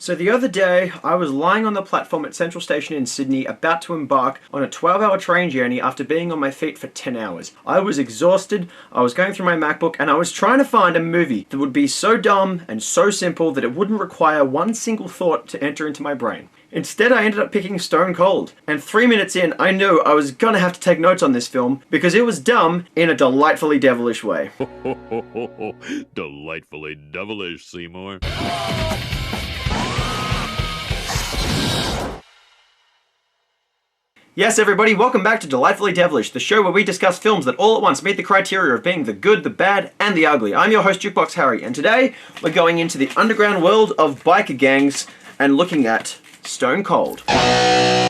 So the other day, I was lying on the platform at Central Station in Sydney about to embark on a 12-hour train journey after being on my feet for 10 hours. I was exhausted, I was going through my MacBook, and I was trying to find a movie that would be so dumb and so simple that it wouldn't require one single thought to enter into my brain. Instead, I ended up picking Stone Cold, and 3 minutes in, I knew I was gonna have to take notes on this film because it was dumb in a delightfully devilish way. Delightfully devilish, Seymour. Yes, everybody, welcome back to Delightfully Devilish, the show where we discuss films that all at once meet the criteria of being the good, the bad, and the ugly. I'm your host, Jukebox Harry, and today we're going into the underground world of biker gangs and looking at Stone Cold.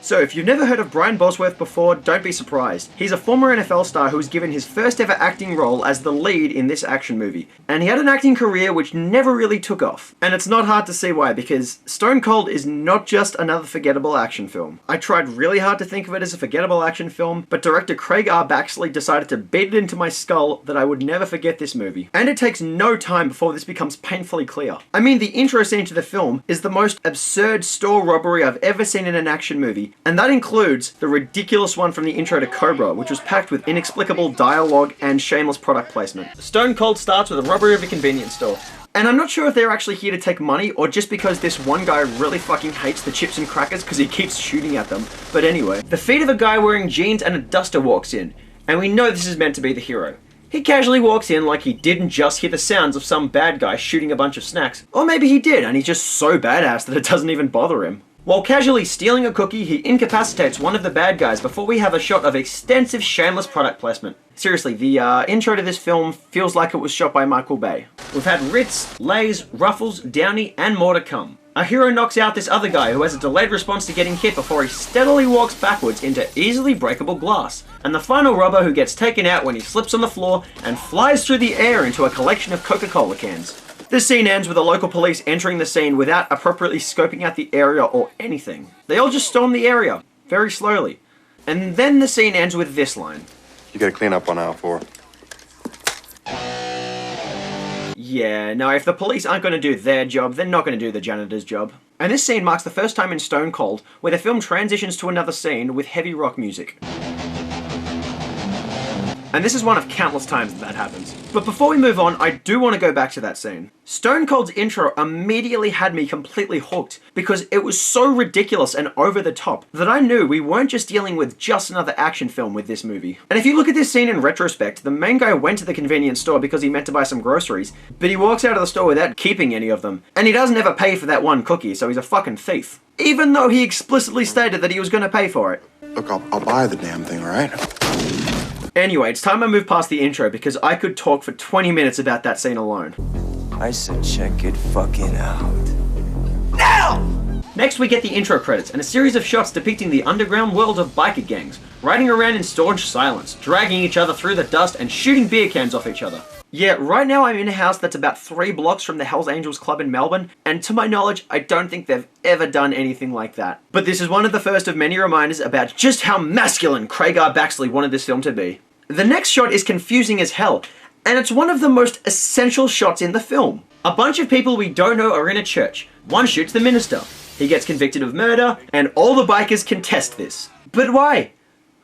So, if you've never heard of Brian Bosworth before, don't be surprised. He's a former NFL star who was given his first ever acting role as the lead in this action movie. And he had an acting career which never really took off. And it's not hard to see why, because Stone Cold is not just another forgettable action film. I tried really hard to think of it as a forgettable action film, but director Craig R. Baxley decided to beat it into my skull that I would never forget this movie. And it takes no time before this becomes painfully clear. I mean, the intro scene to the film is the most absurd store robbery I've ever seen in an action movie, and that includes the ridiculous one from the intro to Cobra, which was packed with inexplicable dialogue and shameless product placement. Stone Cold starts with a robbery of a convenience store. And I'm not sure if they're actually here to take money or just because this one guy really fucking hates the chips and crackers because he keeps shooting at them. But anyway, the feed of a guy wearing jeans and a duster walks in, and we know this is meant to be the hero. He casually walks in like he didn't just hear the sounds of some bad guy shooting a bunch of snacks. Or maybe he did, and he's just so badass that it doesn't even bother him. While casually stealing a cookie, he incapacitates one of the bad guys before we have a shot of extensive shameless product placement. Seriously, the intro to this film feels like it was shot by Michael Bay. We've had Ritz, Lay's, Ruffles, Downy, and more to come. Our hero knocks out this other guy who has a delayed response to getting hit before he steadily walks backwards into easily breakable glass. And the final robber who gets taken out when he slips on the floor and flies through the air into a collection of Coca-Cola cans. This scene ends with the local police entering the scene without appropriately scoping out the area or anything. They all just storm the area, very slowly. And then the scene ends with this line. You gotta clean up on aisle 4. Yeah, no, if the police aren't going to do their job, they're not going to do the janitor's job. And this scene marks the first time in Stone Cold where the film transitions to another scene with heavy rock music. And this is one of countless times that happens. But before we move on, I do want to go back to that scene. Stone Cold's intro immediately had me completely hooked because it was so ridiculous and over the top that I knew we weren't just dealing with just another action film with this movie. And if you look at this scene in retrospect, the main guy went to the convenience store because he meant to buy some groceries, but he walks out of the store without keeping any of them. And he doesn't ever pay for that one cookie, so he's a fucking thief. Even though he explicitly stated that he was going to pay for it. Look, I'll buy the damn thing, alright? Anyway, it's time I move past the intro because I could talk for 20 minutes about that scene alone. I said check it fucking out. Now! Next we get the intro credits and a series of shots depicting the underground world of biker gangs, riding around in staunch silence, dragging each other through the dust and shooting beer cans off each other. Yeah, right now I'm in a house that's about 3 blocks from the Hells Angels Club in Melbourne, and to my knowledge, I don't think they've ever done anything like that. But this is one of the first of many reminders about just how masculine Craig R. Baxley wanted this film to be. The next shot is confusing as hell, and it's one of the most essential shots in the film. A bunch of people we don't know are in a church. One shoots the minister. He gets convicted of murder, and all the bikers contest this. But why?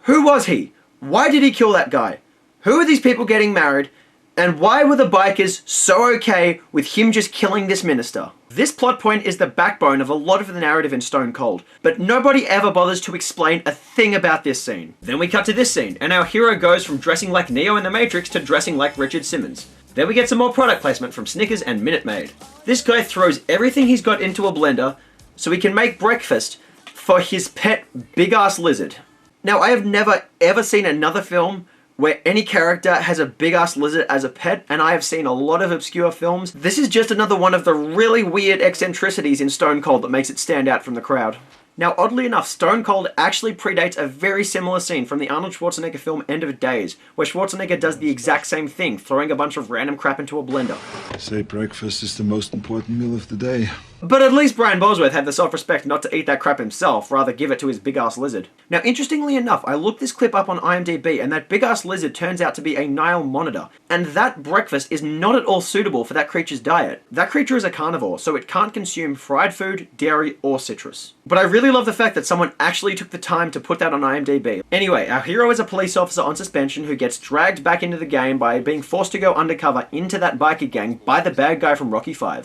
Who was he? Why did he kill that guy? Who are these people getting married? And why were the bikers so okay with him just killing this minister? This plot point is the backbone of a lot of the narrative in Stone Cold, but nobody ever bothers to explain a thing about this scene. Then we cut to this scene, and our hero goes from dressing like Neo in the Matrix to dressing like Richard Simmons. Then we get some more product placement from Snickers and Minute Maid. This guy throws everything he's got into a blender so he can make breakfast for his pet big-ass lizard. Now, I have never ever seen another film where any character has a big-ass lizard as a pet, and I have seen a lot of obscure films. This is just another one of the really weird eccentricities in Stone Cold that makes it stand out from the crowd. Now, oddly enough, Stone Cold actually predates a very similar scene from the Arnold Schwarzenegger film End of Days, where Schwarzenegger does the exact same thing, throwing a bunch of random crap into a blender. Say breakfast is the most important meal of the day. But at least Brian Bosworth had the self-respect not to eat that crap himself, rather give it to his big-ass lizard. Now, interestingly enough, I looked this clip up on IMDb, and that big-ass lizard turns out to be a Nile monitor. And that breakfast is not at all suitable for that creature's diet. That creature is a carnivore, so it can't consume fried food, dairy, or citrus. But I really love the fact that someone actually took the time to put that on IMDb. Anyway, our hero is a police officer on suspension who gets dragged back into the game by being forced to go undercover into that biker gang by the bad guy from Rocky V.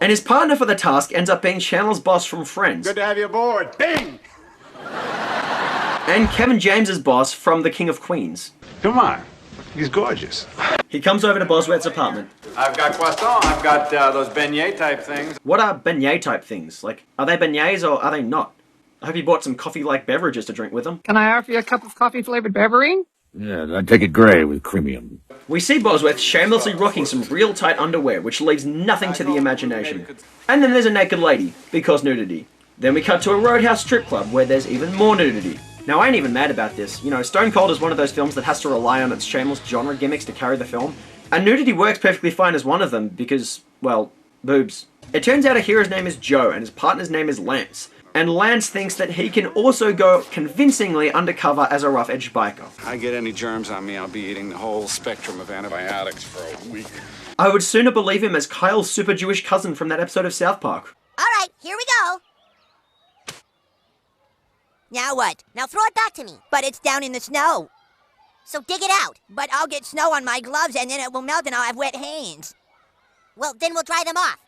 And his partner for the task ends up being Chandler's boss from Friends. Good to have you aboard. Bing! And Kevin James's boss from The King of Queens. Come on. He's gorgeous. He comes over to Bosworth's apartment. I've got croissant. I've got those beignet type things. What are beignet type things? Like, are they beignets or are they not? I hope you bought some coffee-like beverages to drink with them. Can I offer you a cup of coffee-flavored beverage? Yeah, I'd take it gray with creamium. We see Bosworth shamelessly rocking some real tight underwear, which leaves nothing to the imagination. And then there's a naked lady, because nudity. Then we cut to a Roadhouse strip club, where there's even more nudity. Now, I ain't even mad about this. You know, Stone Cold is one of those films that has to rely on its shameless genre gimmicks to carry the film. And nudity works perfectly fine as one of them, because, well, boobs. It turns out a hero's name is Joe, and his partner's name is Lance. And Lance thinks that he can also go convincingly undercover as a rough-edged biker. I get any germs on me, I'll be eating the whole spectrum of antibiotics for a week. I would sooner believe him as Kyle's super Jewish cousin from that episode of South Park. All right, here we go. Now what? Now throw it back to me. But it's down in the snow. So dig it out. But I'll get snow on my gloves and then it will melt and I'll have wet hands. Well, then we'll dry them off.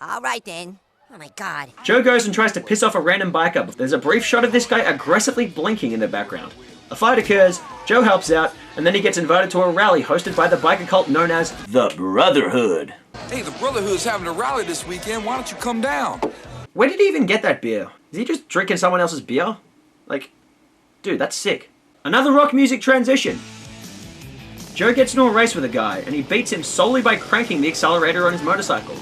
All right then. Oh my god. Joe goes and tries to piss off a random biker, but there's a brief shot of this guy aggressively blinking in the background. A fight occurs, Joe helps out, and then he gets invited to a rally hosted by the biker cult known as the Brotherhood. Hey, the Brotherhood's having a rally this weekend. Why don't you come down? Where did he even get that beer? Is he just drinking someone else's beer? Like, dude, that's sick. Another rock music transition. Joe gets into a race with a guy, and he beats him solely by cranking the accelerator on his motorcycle.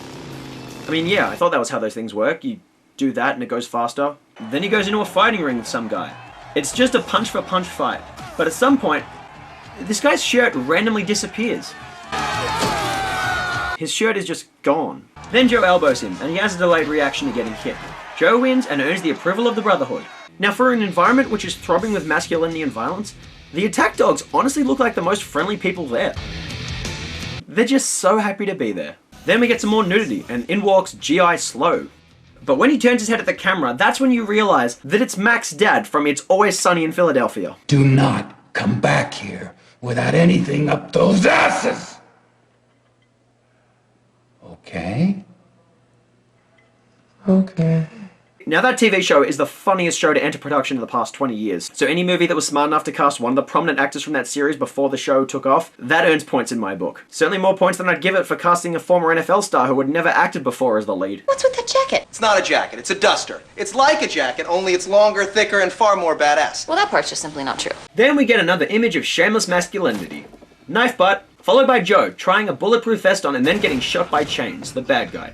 I mean, yeah, I thought that was how those things work. You do that and it goes faster. Then he goes into a fighting ring with some guy. It's just a punch-for-punch fight. But at some point, this guy's shirt randomly disappears. His shirt is just gone. Then Joe elbows him, and he has a delayed reaction to getting hit. Joe wins and earns the approval of the Brotherhood. Now, for an environment which is throbbing with masculinity and violence, the attack dogs honestly look like the most friendly people there. They're just so happy to be there. Then we get some more nudity, and in walks G.I. Slow. But when he turns his head at the camera, that's when you realize that it's Mac's dad from It's Always Sunny in Philadelphia. Do not come back here without anything up those asses! Okay? Okay. Now that TV show is the funniest show to enter production in the past 20 years, so any movie that was smart enough to cast one of the prominent actors from that series before the show took off, that earns points in my book. Certainly more points than I'd give it for casting a former NFL star who had never acted before as the lead. What's with the jacket? It's not a jacket, it's a duster. It's like a jacket, only it's longer, thicker, and far more badass. Well, that part's just simply not true. Then we get another image of shameless masculinity. Knife butt, followed by Joe trying a bulletproof vest on and then getting shot by Chains, the bad guy.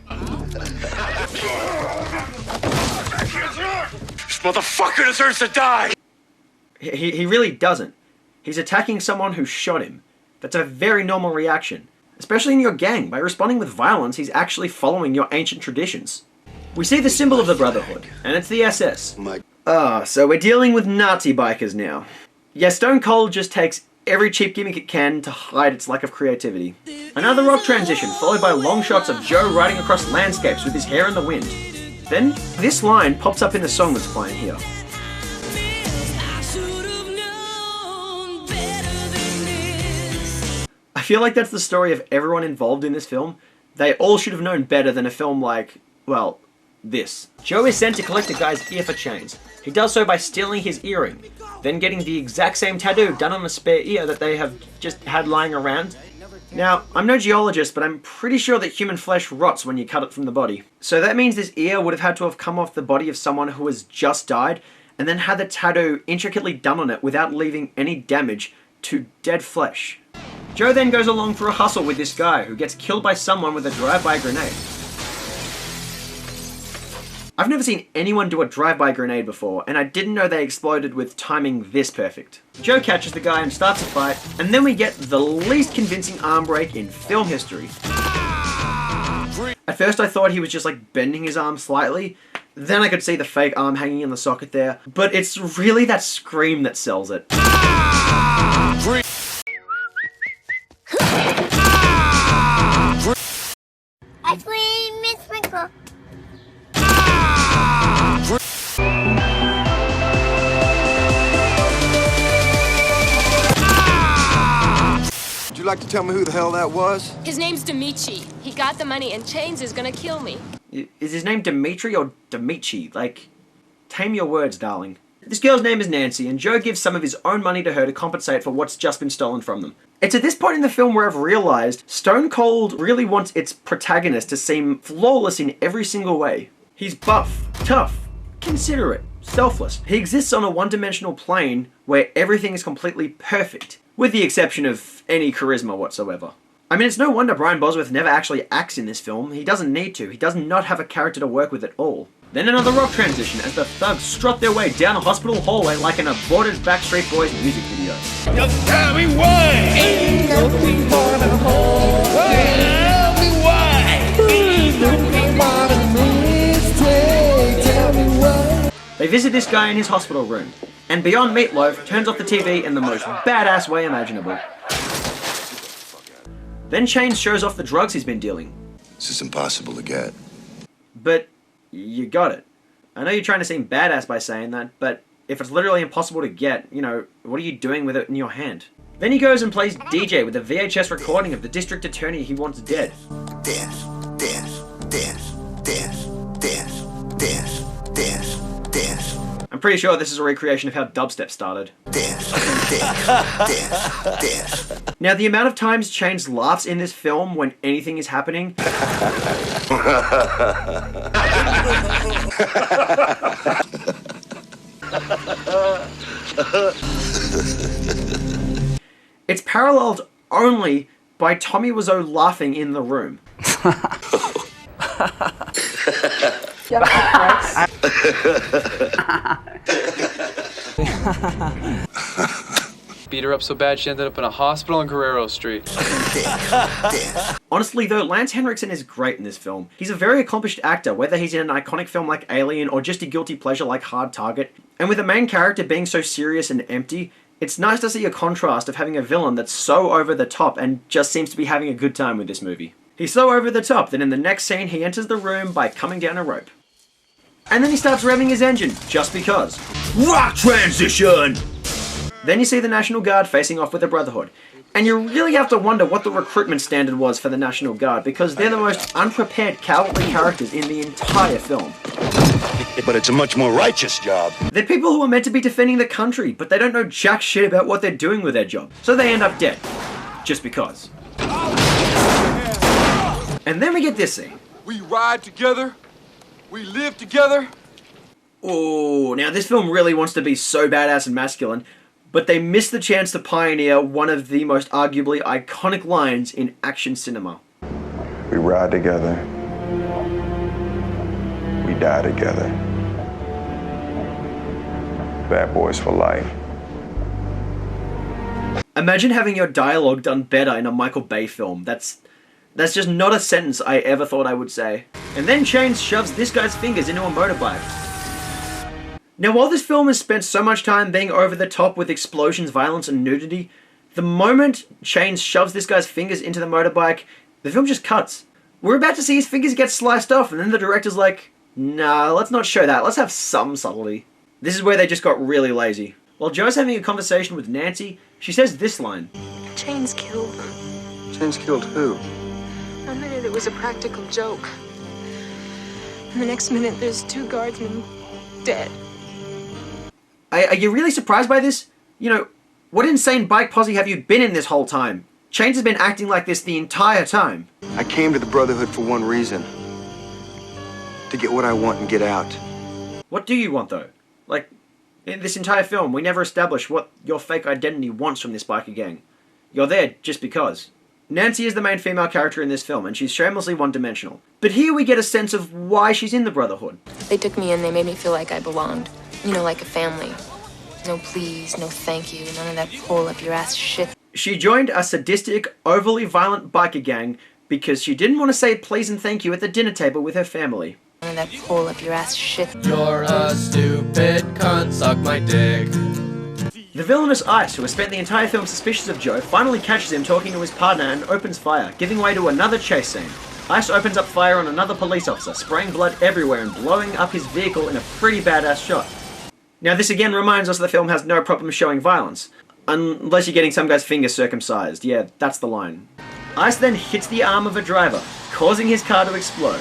This motherfucker deserves to die! He really doesn't. He's attacking someone who shot him. That's a very normal reaction. Especially in your gang. By responding with violence, he's actually following your ancient traditions. We see the symbol of the Brotherhood, and it's the SS. So we're dealing with Nazi bikers now. Yeah, Stone Cold just takes every cheap gimmick it can to hide its lack of creativity. Another rock transition, followed by long shots of Joe riding across landscapes with his hair in the wind. Then, this line pops up in the song that's playing here. I feel like that's the story of everyone involved in this film. They all should have known better than a film like, well, this. Joe is sent to collect a guy's ear for Chains. He does so by stealing his earring, then getting the exact same tattoo done on a spare ear that they have just had lying around. Now, I'm no geologist, but I'm pretty sure that human flesh rots when you cut it from the body. So that means this ear would have had to have come off the body of someone who has just died, and then had the tattoo intricately done on it without leaving any damage to dead flesh. Joe then goes along for a hustle with this guy, who gets killed by someone with a drive-by grenade. I've never seen anyone do a drive-by grenade before, and I didn't know they exploded with timing this perfect. Joe catches the guy and starts a fight, and then we get the least convincing arm break in film history. At first I thought he was just like bending his arm slightly, then I could see the fake arm hanging in the socket there, but it's really that scream that sells it. Ice cream, Miss Sprinkle. Would you like to tell me who the hell that was? His name's Dimitri. He got the money and Chains is gonna kill me. Is his name Dimitri or Dimitri? Like, tame your words, darling. This girl's name is Nancy, and Joe gives some of his own money to her to compensate for what's just been stolen from them. It's at this point in the film where I've realized Stone Cold really wants its protagonist to seem flawless in every single way. He's buff, tough, considerate, selfless. He exists on a one-dimensional plane where everything is completely perfect, with the exception of any charisma whatsoever. I mean, it's no wonder Brian Bosworth never actually acts in this film. He doesn't need to. He does not have a character to work with at all. Then another rock transition as the thugs strut their way down a hospital hallway like an aborted Backstreet Boys music video. Just tell me why. Ain't nothing but a hole. Tell me why. Ain't nothing but a mistake. Tell me why. They visit this guy in his hospital room, and Beyond Meatloaf turns off the TV in the most badass way imaginable. Then Chains shows off the drugs he's been dealing. This is impossible to get. But you got it. I know you're trying to seem badass by saying that, but if it's literally impossible to get, you know, what are you doing with it in your hand? Then he goes and plays DJ with a VHS recording of the district attorney he wants dead. Death, death, death, death, death, death, death, death. I'm pretty sure this is a recreation of how dubstep started. Death, death, death, death. Now, the amount of times Chains laughs in this film when anything is happening... it's paralleled only by Tommy Wiseau laughing in the room. Beat her up so bad she ended up in a hospital on Guerrero Street. Honestly though, Lance Henriksen is great in this film. He's a very accomplished actor, whether he's in an iconic film like Alien or just a guilty pleasure like Hard Target. And with the main character being so serious and empty, it's nice to see a contrast of having a villain that's so over the top and just seems to be having a good time with this movie. He's so over the top that in the next scene he enters the room by coming down a rope. And then he starts revving his engine, just because. Rock transition! Then you see the National Guard facing off with the Brotherhood. And you really have to wonder what the recruitment standard was for the National Guard, because they're the most unprepared, cowardly characters in the entire film. But it's a much more righteous job. They're people who are meant to be defending the country, but they don't know jack shit about what they're doing with their job. So they end up dead. Just because. And then we get this scene. We ride together. We live together. Oh, now this film really wants to be so badass and masculine, but they miss the chance to pioneer one of the most arguably iconic lines in action cinema. We ride together. We die together. Bad boys for life. Imagine having your dialogue done better in a Michael Bay film. That's just not a sentence I ever thought I would say. And then Chains shoves this guy's fingers into a motorbike. Now, while this film has spent so much time being over the top with explosions, violence, and nudity, the moment Chains shoves this guy's fingers into the motorbike, the film just cuts. We're about to see his fingers get sliced off, and then the director's like, nah, let's not show that, let's have some subtlety. This is where they just got really lazy. While Joe's having a conversation with Nancy, she says this line. Chains killed. Chains killed who? One minute it was a practical joke. And the next minute there's 2 guardsmen dead. Are you really surprised by this? You know, what insane bike posse have you been in this whole time? Chains has been acting like this the entire time. I came to the Brotherhood for one reason. To get what I want and get out. What do you want, though? Like, in this entire film, we never established what your fake identity wants from this biker gang. You're there just because. Nancy is the main female character in this film, and she's shamelessly one-dimensional. But here we get a sense of why she's in the Brotherhood. They took me in, they made me feel like I belonged. You know, like a family. No please, no thank you, none of that pull up your ass shit. She joined a sadistic, overly violent biker gang because she didn't want to say please and thank you at the dinner table with her family. None of that pull up your ass shit. You're a stupid cunt, suck my dick. The villainous Ice, who has spent the entire film suspicious of Joe, finally catches him talking to his partner and opens fire, giving way to another chase scene. Ice opens up fire on another police officer, spraying blood everywhere and blowing up his vehicle in a pretty badass shot. Now this again reminds us the film has no problem showing violence. Unless you're getting some guy's finger circumcised. Yeah, that's the line. Ice then hits the arm of a driver, causing his car to explode.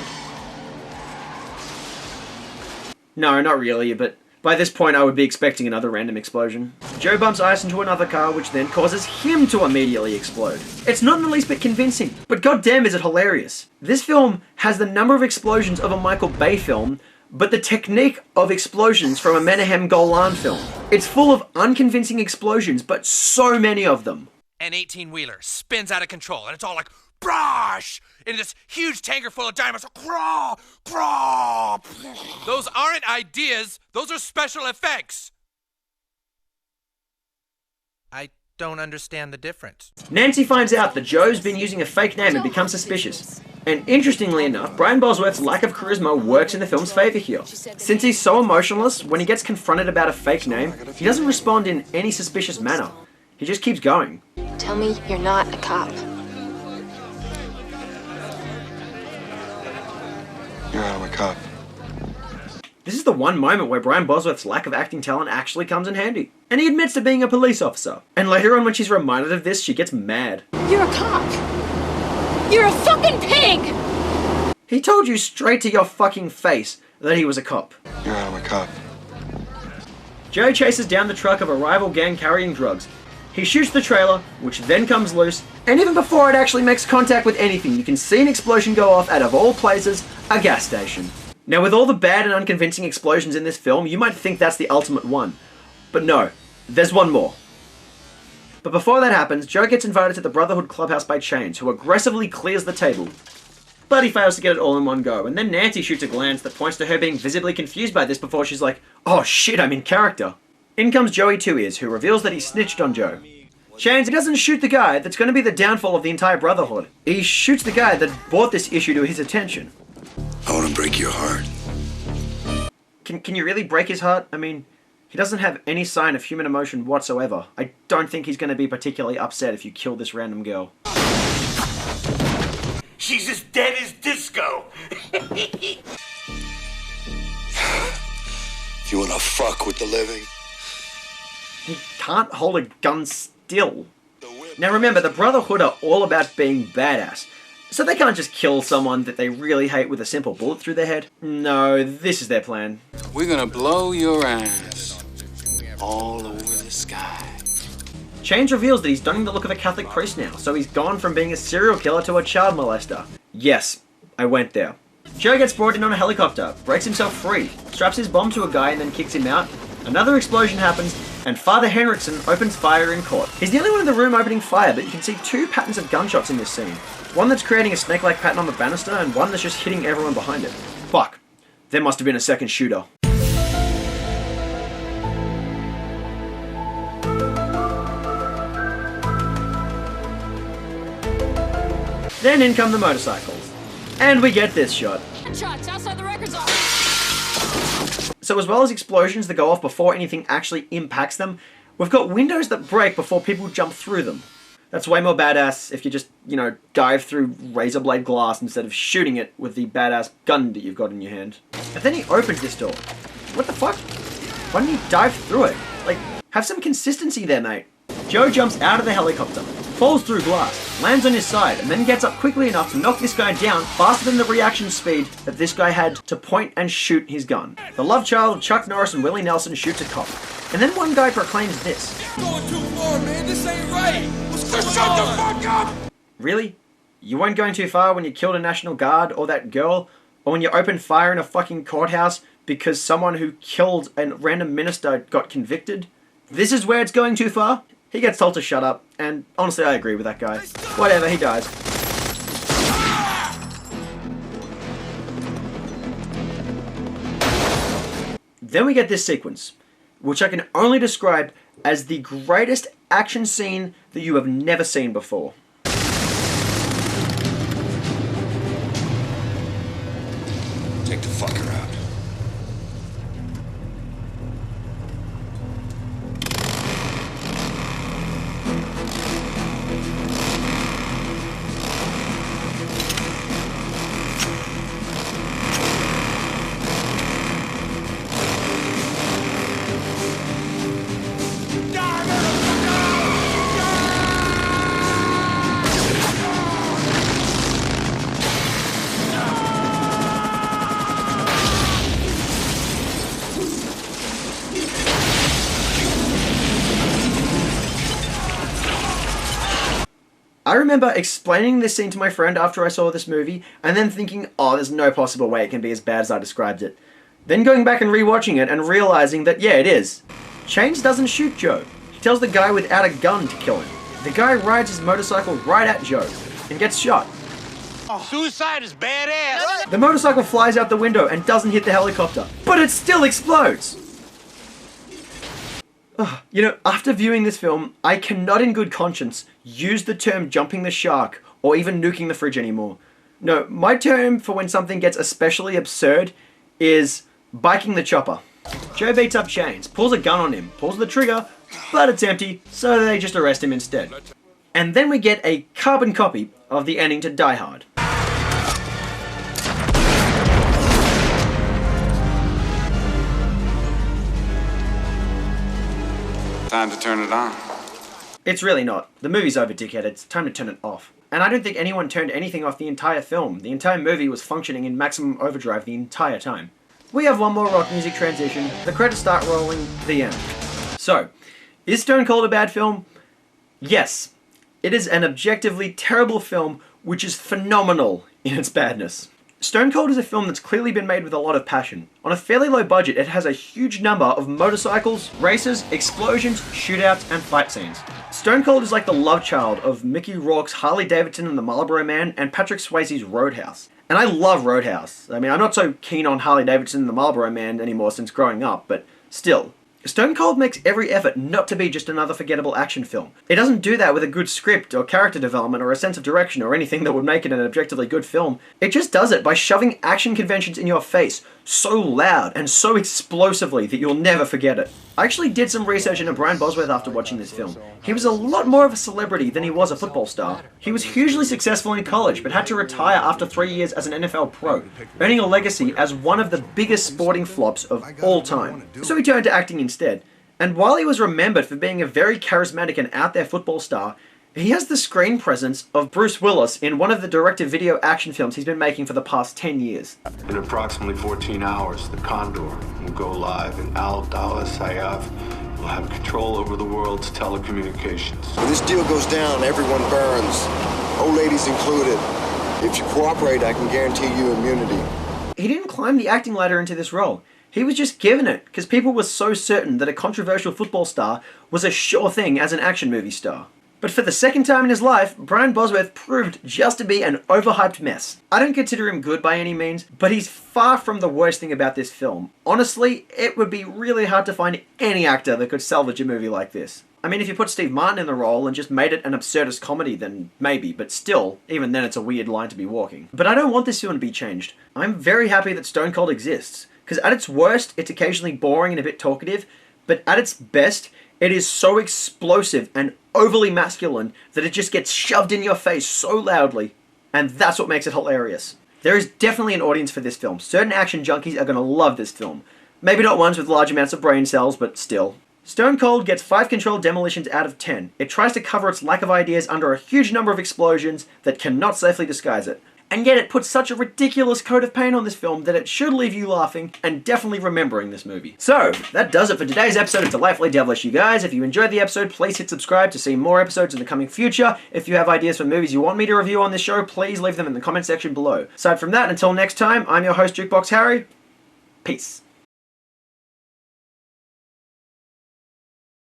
No, not really, but by this point I would be expecting another random explosion. Joe bumps Ice into another car, which then causes him to immediately explode. It's not in the least bit convincing, but goddamn is it hilarious. This film has the number of explosions of a Michael Bay film, but the technique of explosions from a Menahem Golan film. It's full of unconvincing explosions, but so many of them. An 18-wheeler spins out of control, and it's all like, brush! In this huge tanker full of diamonds, craw, craw. Those aren't ideas, those are special effects. I don't understand the difference. Nancy finds out that Joe's been using a fake name and becomes suspicious. And interestingly enough, Brian Bosworth's lack of charisma works in the film's favour here. Since he's so emotionless, when he gets confronted about a fake name, he doesn't respond in any suspicious manner. He just keeps going. Tell me you're not a cop. You're out of my cop. This is the one moment where Brian Bosworth's lack of acting talent actually comes in handy. And he admits to being a police officer. And later on when she's reminded of this, she gets mad. You're a cop. You're a fucking pig! He told you straight to your fucking face that he was a cop. You're out of my cop. Joe chases down the truck of a rival gang carrying drugs. He shoots the trailer, which then comes loose, and even before it actually makes contact with anything, you can see an explosion go off out of all places, a gas station. Now with all the bad and unconvincing explosions in this film, you might think that's the ultimate one. But no, there's one more. But before that happens, Joe gets invited to the Brotherhood clubhouse by Chains, who aggressively clears the table. But he fails to get it all in one go, and then Nancy shoots a glance that points to her being visibly confused by this before she's like, oh shit, I'm in character. In comes Joey Two Ears, who reveals that he snitched on Joe. Chains doesn't shoot the guy that's going to be the downfall of the entire Brotherhood. He shoots the guy that brought this issue to his attention. I want to break your heart. Can you really break his heart? I mean, he doesn't have any sign of human emotion whatsoever. I don't think he's going to be particularly upset if you kill this random girl. She's as dead as disco. If you want to fuck with the living. He can't hold a gun still. Now remember, the Brotherhood are all about being badass. So they can't just kill someone that they really hate with a simple bullet through their head. No, this is their plan. We're gonna blow your ass all over the sky. Chains reveals that he's donning the look of a Catholic priest now, so he's gone from being a serial killer to a child molester. Yes, I went there. Joe gets brought in on a helicopter, breaks himself free, straps his bomb to a guy and then kicks him out. Another explosion happens, and Father Henriksen opens fire in court. He's the only one in the room opening fire, but you can see two patterns of gunshots in this scene. One that's creating a snake-like pattern on the banister, and one that's just hitting everyone behind it. Fuck. There must have been a second shooter. Then in come the motorcycles. And we get this shot. Shots outside the records office. So as well as explosions that go off before anything actually impacts them, we've got windows that break before people jump through them. That's way more badass if you just, dive through razor blade glass instead of shooting it with the badass gun that you've got in your hand. And then he opens this door. What the fuck? Why don't you dive through it? Like, have some consistency there, mate. Joe jumps out of the helicopter, falls through glass, lands on his side, and then gets up quickly enough to knock this guy down faster than the reaction speed that this guy had to point and shoot his gun. The love child of Chuck Norris and Willie Nelson shoots a cop. And then one guy proclaims this. Going too far, man. This ain't right. What's going on? Shut the fuck up! Really? You weren't going too far when you killed a National Guard or that girl? Or when you opened fire in a fucking courthouse because someone who killed a random minister got convicted? This is where it's going too far? He gets told to shut up, and honestly I agree with that guy. Whatever, he dies. Then we get this sequence, which I can only describe as the greatest action scene that you have never seen before. Take the fucker out. I remember explaining this scene to my friend after I saw this movie, and then thinking, oh, there's no possible way it can be as bad as I described it. Then going back and rewatching it and realizing that, yeah, it is. Chains doesn't shoot Joe. He tells the guy without a gun to kill him. The guy rides his motorcycle right at Joe and gets shot. Suicide is badass. The motorcycle flies out the window and doesn't hit the helicopter, but it still explodes! You know, after viewing this film, I cannot in good conscience use the term jumping the shark or even nuking the fridge anymore. No, my term for when something gets especially absurd is biking the chopper. Joe beats up Chains, pulls a gun on him, pulls the trigger, but it's empty, so they just arrest him instead. And then we get a carbon copy of the ending to Die Hard. Time to turn it on. It's really not. The movie's over, dickhead. It's time to turn it off. And I don't think anyone turned anything off the entire film. The entire movie was functioning in maximum overdrive the entire time. We have one more rock music transition, the credits start rolling, the end. So, is Stone Cold a bad film? Yes. It is an objectively terrible film, which is phenomenal in its badness. Stone Cold is a film that's clearly been made with a lot of passion. On a fairly low budget, it has a huge number of motorcycles, races, explosions, shootouts, and fight scenes. Stone Cold is like the love child of Mickey Rourke's Harley Davidson and the Marlboro Man and Patrick Swayze's Roadhouse. And I love Roadhouse. I mean, I'm not so keen on Harley Davidson and the Marlboro Man anymore since growing up, but still. Stone Cold makes every effort not to be just another forgettable action film. It doesn't do that with a good script or character development or a sense of direction or anything that would make it an objectively good film. It just does it by shoving action conventions in your face so loud and so explosively that you'll never forget it. I actually did some research into Brian Bosworth after watching this film. He was a lot more of a celebrity than he was a football star. He was hugely successful in college, but had to retire after 3 years as an NFL pro, earning a legacy as one of the biggest sporting flops of all time. So he turned to acting instead. And while he was remembered for being a very charismatic and out-there football star, he has the screen presence of Bruce Willis in one of the direct-to-video action films he's been making for the past 10 years. In approximately 14 hours, the Condor will go live, and Al Dallas Hayaf will have control over the world's telecommunications. When this deal goes down, everyone burns, old ladies included. If you cooperate, I can guarantee you immunity. He didn't climb the acting ladder into this role. He was just given it, because people were so certain that a controversial football star was a sure thing as an action movie star. But for the second time in his life, Brian Bosworth proved just to be an overhyped mess. I don't consider him good by any means, but he's far from the worst thing about this film. Honestly, it would be really hard to find any actor that could salvage a movie like this. I mean, if you put Steve Martin in the role and just made it an absurdist comedy, then maybe, but still, even then it's a weird line to be walking. But I don't want this film to be changed. I'm very happy that Stone Cold exists, because at its worst, it's occasionally boring and a bit talkative, but at its best, it is so explosive and overly masculine that it just gets shoved in your face so loudly, and that's what makes it hilarious. There is definitely an audience for this film. Certain action junkies are going to love this film. Maybe not ones with large amounts of brain cells, but still. Stone Cold gets 5 controlled demolitions out of 10. It tries to cover its lack of ideas under a huge number of explosions that cannot safely disguise it. And yet it puts such a ridiculous coat of paint on this film that it should leave you laughing and definitely remembering this movie. So, that does it for today's episode of Delightfully Devilish, you guys. If you enjoyed the episode, please hit subscribe to see more episodes in the coming future. If you have ideas for movies you want me to review on this show, please leave them in the comment section below. Aside from that, until next time, I'm your host, Jukebox Harry. Peace.